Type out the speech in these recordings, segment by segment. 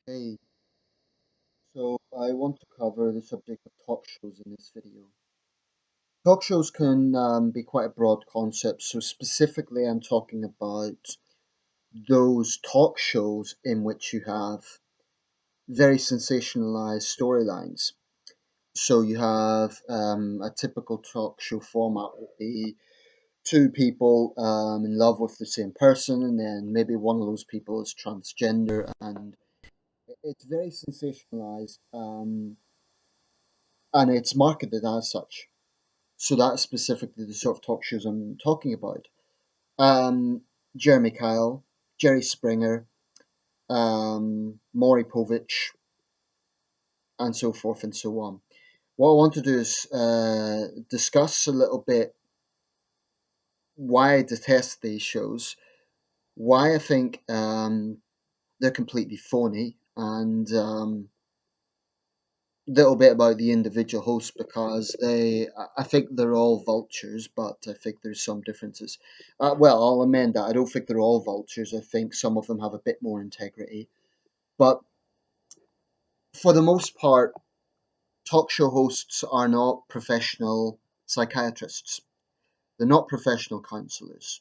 Hey, so I want to cover the subject of talk shows in this video. Talk shows can be quite a broad concept, so specifically I'm talking about those talk shows in which you have very sensationalized storylines. So you have a typical talk show format would be two people in love with the same person, and then maybe one of those people is transgender, and it's very sensationalized, and it's marketed as such. So that's specifically the sort of talk shows I'm talking about. Um, Jeremy Kyle, Jerry Springer, Maury Povich, and so forth and so on. What I want to do is discuss a little bit why I detest these shows, why I think they're completely phony, and little bit about the individual hosts because I think they're all vultures, but I think there's some differences. Well, I'll amend that. I don't think they're all vultures. I think some of them have a bit more integrity. But for the most part, talk show hosts are not professional psychiatrists. They're not professional counselors.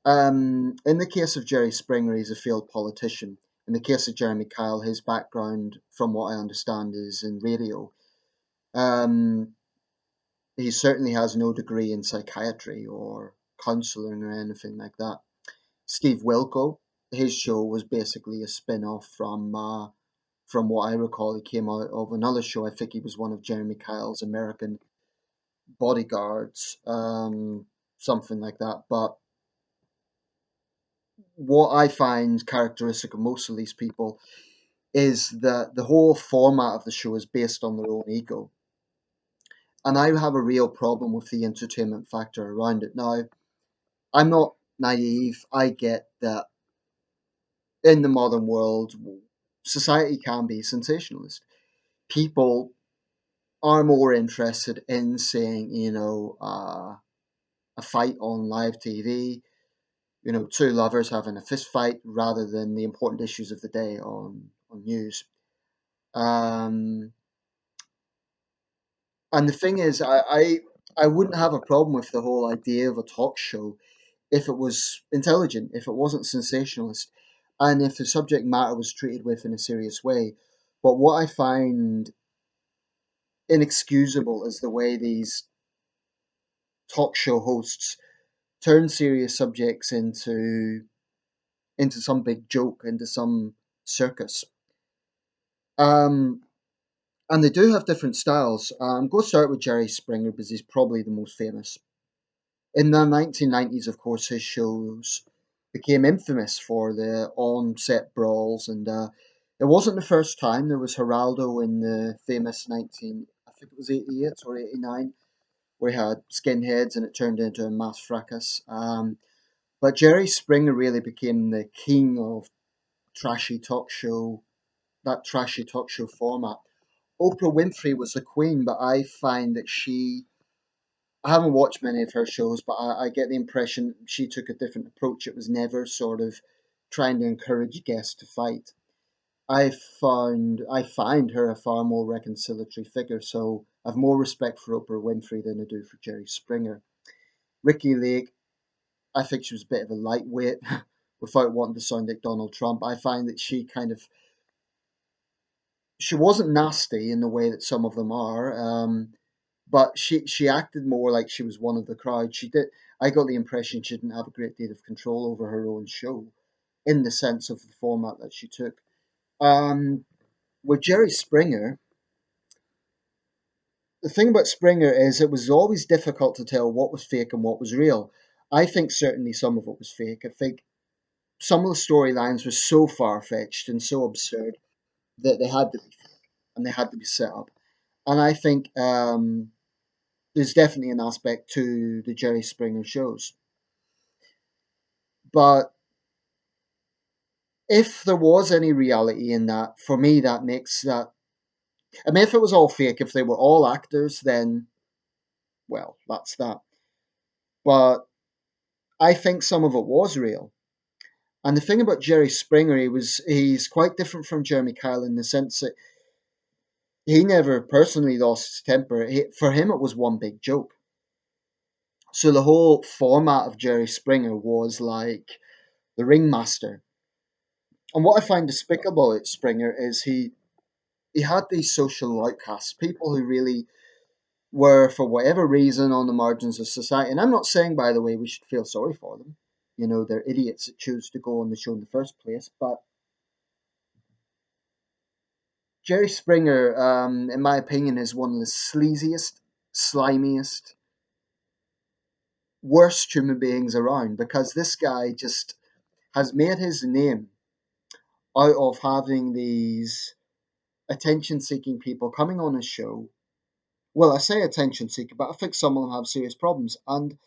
In the case of Jerry Springer, he's a failed politician. In the case of Jeremy Kyle, his background, from what I understand, is in radio. Um, he certainly has no degree in psychiatry or counseling or anything like that. Steve Wilco, his show was basically a spin-off from what I recall. He came out of another show. I think he was one of Jeremy Kyle's American bodyguards, something like that. But what I find characteristic of most of these people is that the whole format of the show is based on their own ego. And I have a real problem with the entertainment factor around it. Now, I'm not naive. I get that in the modern world, society can be sensationalist. People are more interested in seeing, a fight on live TV, two lovers having a fist fight rather than the important issues of the day on news. Um, and the thing is, I wouldn't have a problem with the whole idea of a talk show if it was intelligent, if it wasn't sensationalist, and if the subject matter was treated with in a serious way. But what I find inexcusable is the way these talk show hosts turn serious subjects into some big joke, into some circus. Um, and they do have different styles. I'm going to start with Jerry Springer because he's probably the most famous. In the 1990s, of course, his shows became infamous for the on-set brawls, and it wasn't the first time. There was Geraldo in the famous 19, I think it was 88 or 89, where he had skinheads and it turned into a mass fracas. But Jerry Springer really became the king of trashy talk show, that trashy talk show format. Oprah Winfrey was the queen, but I find that I haven't watched many of her shows, but I get the impression she took a different approach. It was never sort of trying to encourage guests to fight. I find her a far more reconciliatory figure, so I've more respect for Oprah Winfrey than I do for Jerry Springer. Ricky Lake, I think she was a bit of a lightweight, without wanting to sound like Donald Trump. I find that she wasn't nasty in the way that some of them are. But she acted more like she was one of the crowd. She did. I got the impression she didn't have a great deal of control over her own show, in the sense of the format that she took. Um, with Jerry Springer, the thing about Springer is it was always difficult to tell what was fake and what was real. I think certainly some of it was fake. I think some of the storylines were so far fetched and so absurd that they had to be fake and they had to be set up. And I think there's definitely an aspect to the Jerry Springer shows. But if there was any reality in that, for me, that makes that. I mean, if it was all fake, if they were all actors, then, well, that's that. But I think some of it was real. And the thing about Jerry Springer, he's quite different from Jeremy Kyle in the sense that he never personally lost his temper. For him, it was one big joke. So the whole format of Jerry Springer was like the ringmaster. And what I find despicable at Springer is he had these social outcasts, people who really were, for whatever reason, on the margins of society. And I'm not saying, by the way, we should feel sorry for them. You know, they're idiots that choose to go on the show in the first place. But Jerry Springer, in my opinion, is one of the sleaziest, slimiest, worst human beings around because this guy just has made his name out of having these attention seeking people coming on his show. Well, I say attention seeker, but I think some of them have serious problems. And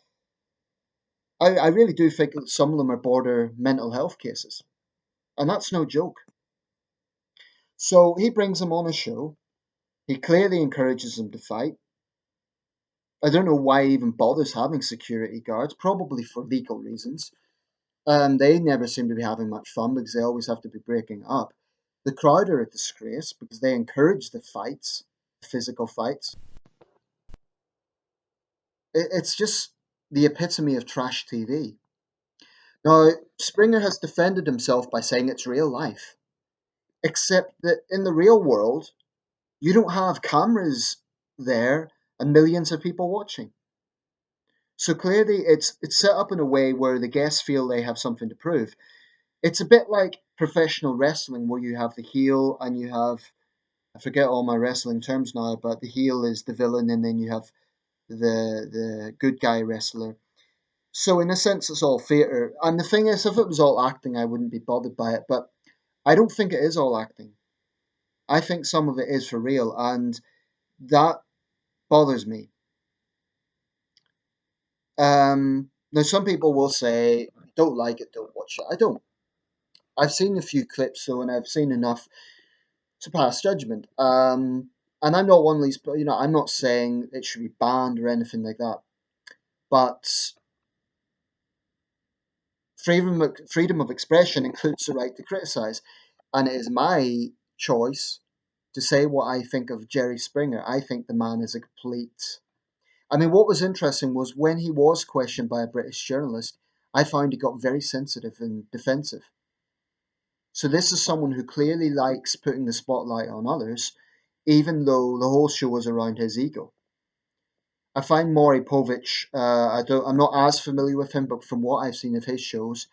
I really do think that some of them are border mental health cases. And that's no joke. So he brings them on his show. He clearly encourages them to fight. I don't know why he even bothers having security guards, probably for legal reasons. They never seem to be having much fun because they always have to be breaking up. The crowd are a disgrace because they encourage the fights, physical fights. It's just the epitome of trash TV. Now, Springer has defended himself by saying it's real life, except that in the real world, you don't have cameras there and millions of people watching. So clearly, it's set up in a way where the guests feel they have something to prove. It's a bit like professional wrestling, where you have the heel and you have, I forget all my wrestling terms now, but the heel is the villain, and then you have the good guy wrestler. So in a sense, it's all theatre. And the thing is, if it was all acting, I wouldn't be bothered by it. But I don't think it is all acting. I think some of it is for real, and that bothers me. Now, some people will say, "Don't like it, don't watch it." I don't. I've seen a few clips though, and I've seen enough to pass judgment. And I'm not one of these, I'm not saying it should be banned or anything like that. But freedom of expression includes the right to criticize, and it is my choice to say what I think of Jerry Springer. I think the man is a complete. I mean, what was interesting was when he was questioned by a British journalist, I found he got very sensitive and defensive. So this is someone who clearly likes putting the spotlight on others, even though the whole show was around his ego. I find Maury Povich. I'm not as familiar with him, but from what I've seen of his shows,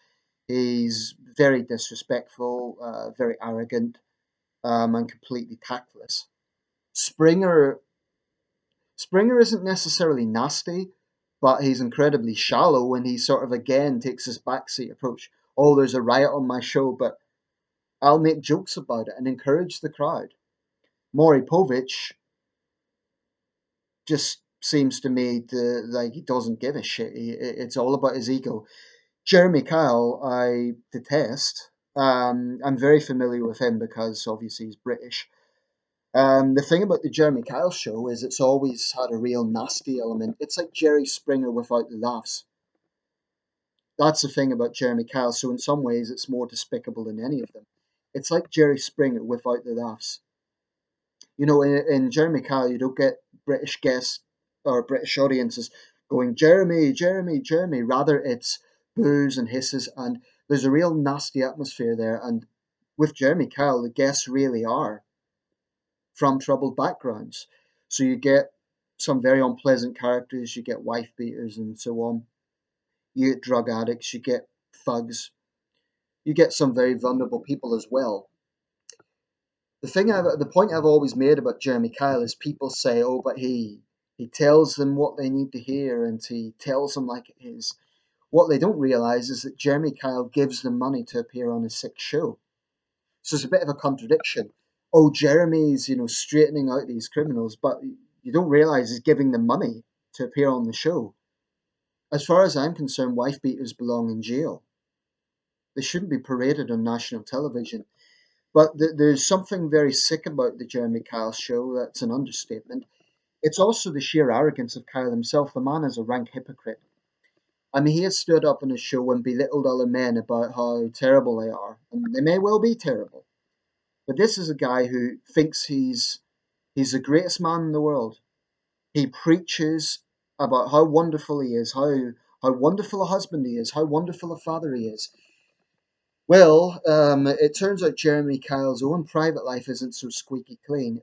he's very disrespectful, very arrogant, and completely tactless. Springer Springer isn't necessarily nasty, but he's incredibly shallow when he sort of again takes his backseat approach. Oh, there's a riot on my show, but I'll make jokes about it and encourage the crowd. Maury Povich just seems to me to like he doesn't give a shit. It's all about his ego. Jeremy Kyle, I detest. I'm very familiar with him because obviously he's British. The thing about the Jeremy Kyle show is it's always had a real nasty element. It's like Jerry Springer without the laughs. That's the thing about Jeremy Kyle. So in some ways, it's more despicable than any of them. It's like Jerry Springer without the laughs. You know, in Jeremy Kyle, you don't get British guests or British audiences going, Jeremy, Jeremy, Jeremy. Rather, it's boos and hisses, and there's a real nasty atmosphere there. And with Jeremy Kyle, the guests really are from troubled backgrounds. So you get some very unpleasant characters, you get wife beaters and so on. You get drug addicts, you get thugs, you get some very vulnerable people as well. The point I've always made about Jeremy Kyle is people say, "Oh, but he tells them what they need to hear, and he tells them like it is." What they don't realize is that Jeremy Kyle gives them money to appear on his sick show. So it's a bit of a contradiction. Oh, Jeremy's straightening out these criminals, but you don't realize he's giving them money to appear on the show. As far as I'm concerned, wife beaters belong in jail. They shouldn't be paraded on national television. But there's something very sick about the Jeremy Kyle show. That's an understatement. It's also the sheer arrogance of Kyle himself. The man is a rank hypocrite. I mean, he has stood up on a show and belittled other men about how terrible they are, and they may well be terrible. But this is a guy who thinks he's the greatest man in the world. He preaches about how wonderful he is, how wonderful a husband he is, how wonderful a father he is. Well, it turns out Jeremy Kyle's own private life isn't so squeaky clean.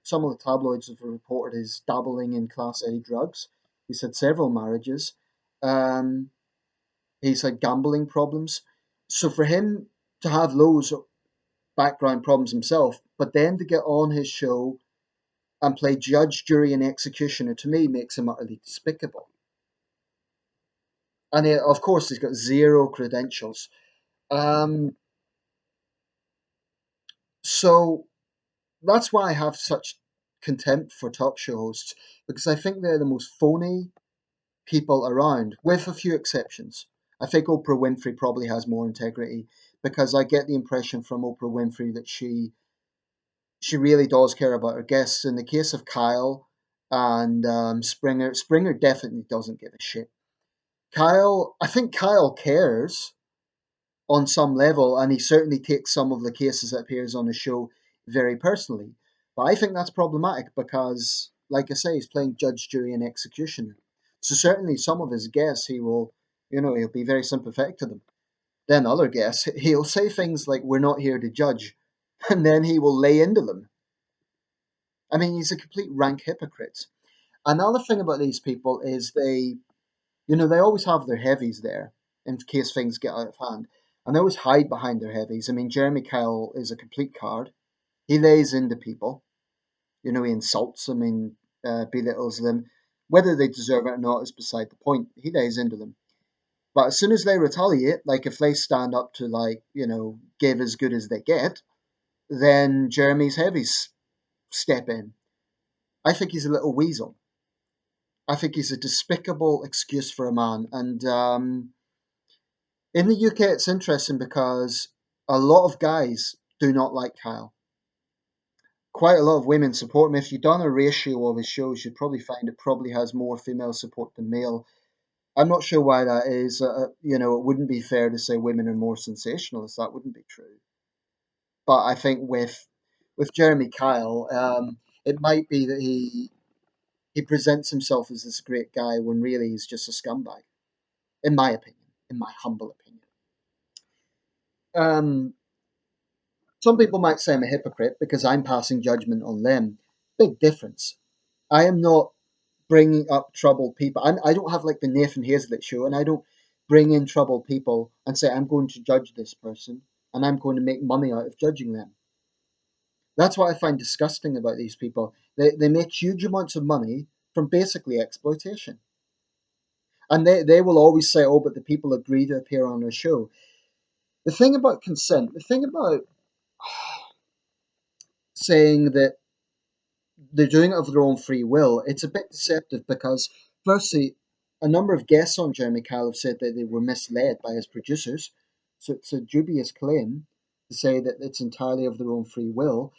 Some of the tabloids have reported his dabbling in Class A drugs. He's had several marriages. Um, he's had gambling problems. So for him to have loads of background problems himself, but then to get on his show and play judge, jury, and executioner, to me makes him utterly despicable. And of course, he's got zero credentials. Um, so that's why I have such contempt for talk show hosts, because I think they're the most phony people around, with a few exceptions. I think Oprah Winfrey probably has more integrity, because I get the impression from Oprah Winfrey that she really does care about her guests. In the case of Kyle and Springer, Springer definitely doesn't give a shit. I think Kyle cares on some level, and he certainly takes some of the cases that appears on the show very personally. But I think that's problematic because, like I say, he's playing judge, jury, and executioner. So certainly some of his guests, he'll be very sympathetic to them. Then other guests, he'll say things like, "We're not here to judge," and then he will lay into them. I mean, he's a complete rank hypocrite. Another thing about these people is they always have their heavies there in case things get out of hand. And they always hide behind their heavies. I mean, Jeremy Kyle is a complete card. He lays into people. He insults them and belittles them. Whether they deserve it or not is beside the point. He lays into them. But as soon as they retaliate, like if they stand up to, give as good as they get, then Jeremy's heavies step in. I think he's a little weasel. I think he's a despicable excuse for a man. And in the UK, it's interesting because a lot of guys do not like Kyle. Quite a lot of women support him. If you've done a ratio of his shows, you'd probably find it probably has more female support than male. I'm not sure why that is. It wouldn't be fair to say women are more sensationalist. That wouldn't be true. But I think with Jeremy Kyle, it might be that he presents himself as this great guy when really he's just a scumbag, in my opinion, in my humble opinion. Um, Some people might say I'm a hypocrite because I'm passing judgment on them. Big difference. I am not bringing up troubled people. I don't have like the Nathan Hazlett show, and I don't bring in troubled people and say I'm going to judge this person and I'm going to make money out of judging them. That's what I find disgusting about these people. They make huge amounts of money from basically exploitation. And they will always say, oh, but the people agree to appear on their show. The thing about consent, the thing about saying that they're doing it of their own free will, it's a bit deceptive because, firstly, a number of guests on Jeremy Kyle have said that they were misled by his producers. So it's a dubious claim to say that it's entirely of their own free will.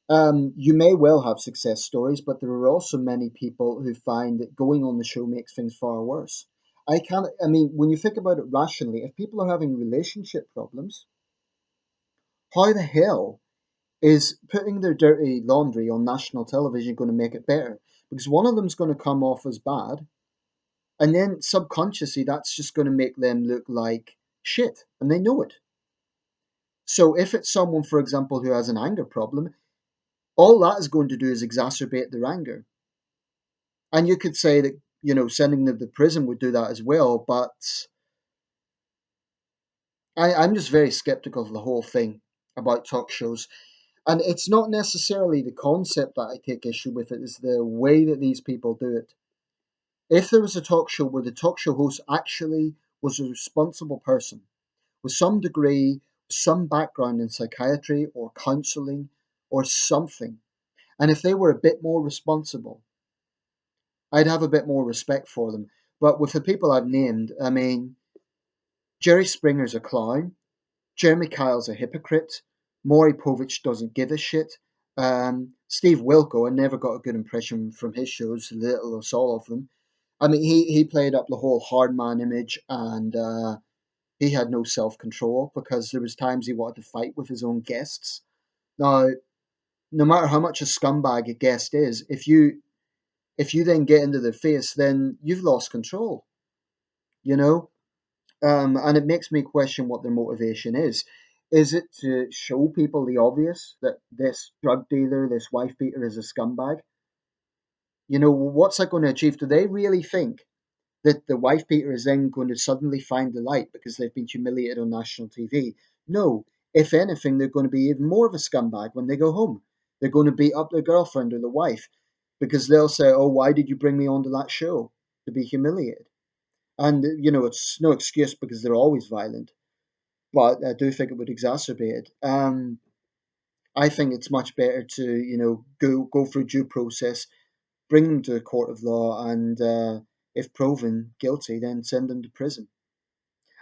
You may well have success stories, but there are also many people who find that going on the show makes things far worse. I mean, when you think about it rationally, if people are having relationship problems, how the hell is putting their dirty laundry on national television going to make it better? Because one of them's going to come off as bad, and then subconsciously that's just going to make them look like shit, and they know it. So if it's someone, for example, who has an anger problem, all that is going to do is exacerbate their anger. And you could say that, sending them to prison would do that as well, but I'm just very skeptical of the whole thing about talk shows. And it's not necessarily the concept that I take issue with, it is the way that these people do it. If there was a talk show where the talk show host actually was a responsible person with some degree, some background in psychiatry or counseling or something, and if they were a bit more responsible, I'd have a bit more respect for them. But with the people I've named, I mean, Jerry Springer's a clown, Jeremy Kyle's a hypocrite, Maury Povich doesn't give a shit. Steve Wilco, I never got a good impression from his shows, little or all of them. I mean, he played up the whole hard man image, and he had no self control because there was times he wanted to fight with his own guests. Now, no matter how much a scumbag a guest is, if you then get into their face, then you've lost control. You know, and it makes me question what their motivation is. Is it to show people the obvious that this drug dealer, this wife beater, is a scumbag? You know, what's that going to achieve? Do they really think that the wife beater is then going to suddenly find the light because they've been humiliated on national TV? No. If anything, they're going to be even more of a scumbag when they go home. They're going to beat up their girlfriend or the wife because they'll say, "Oh, why did you bring me onto that show to be humiliated?" And it's no excuse because they're always violent, but I do think it would exacerbate it. I think it's much better to go through due process, bring them to a court of law, and if proven guilty, then send them to prison.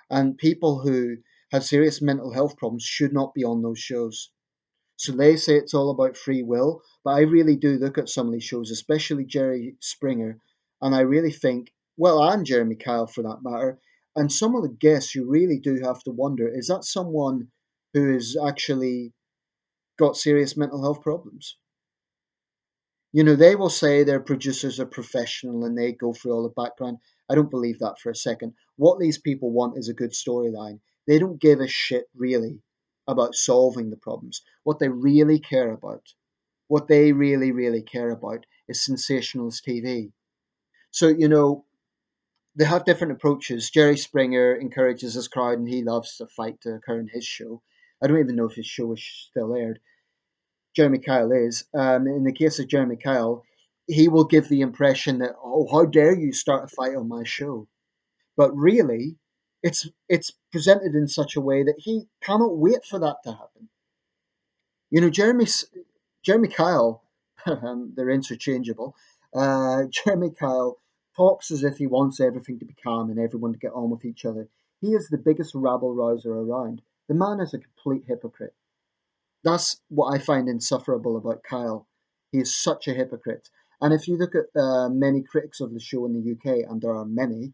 And people who have serious mental health problems should not be on those shows. So they say it's all about free will, but I really do look at some of these shows, especially Jerry Springer, and I really think, well, and Jeremy Kyle for that matter, and some of the guests you really do have to wonder, is that someone who has actually got serious mental health problems? They will say their producers are professional and they go through all the background. I don't believe that for a second. What these people want is a good storyline. They don't give a shit really about solving the problems. What they really care about, what they really, really care about is sensationalist TV. So, they have different approaches. Jerry Springer encourages his crowd and he loves the fight to occur in his show. I don't even know if his show is still aired. Jeremy Kyle is. In the case of Jeremy Kyle, he will give the impression that, oh, how dare you start a fight on my show? But really, it's presented in such a way that he cannot wait for that to happen. Jeremy Kyle, they're interchangeable. Jeremy Kyle talks as if he wants everything to be calm and everyone to get on with each other. He is the biggest rabble rouser around. The man is a complete hypocrite. That's what I find insufferable about Kyle. He is such a hypocrite. And if you look at many critics of the show in the UK, and there are many,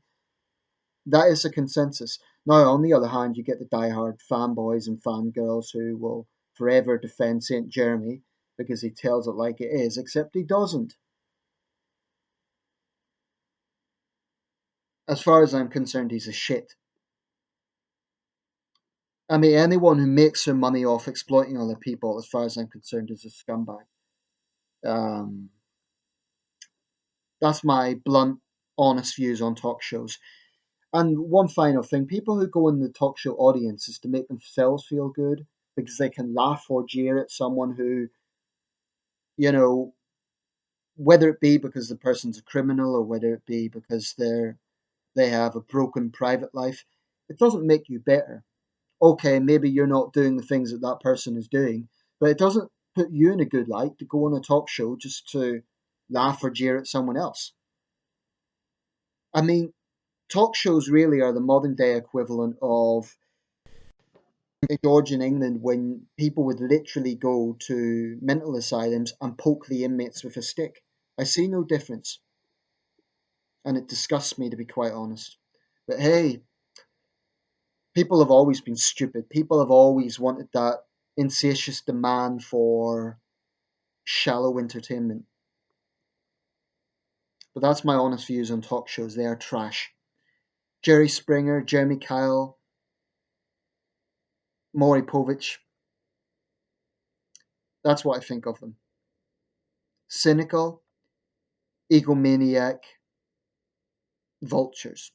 that is a consensus. Now, on the other hand, you get the diehard fanboys and fangirls who will forever defend St. Jeremy because he tells it like it is, except he doesn't. As far as I'm concerned, he's a shit. I mean, anyone who makes their money off exploiting other people, as far as I'm concerned, is a scumbag. Um, that's my blunt, honest views on talk shows. And one final thing, people who go in the talk show audience is to make themselves feel good because they can laugh or jeer at someone who, you know, whether it be because the person's a criminal or whether it be because they have a broken private life, it doesn't make you better. Okay, maybe you're not doing the things that that person is doing, but it doesn't put you in a good light to go on a talk show just to laugh or jeer at someone else. I mean, talk shows really are the modern day equivalent of George in England when people would literally go to mental asylums and poke the inmates with a stick. I see no difference, and it disgusts me to be quite honest. But hey, people have always been stupid. People have always wanted that insatiable demand for shallow entertainment. But that's my honest views on talk shows. They are trash. Jerry Springer, Jeremy Kyle, Maury Povich. That's what I think of them. Cynical, egomaniac, vultures.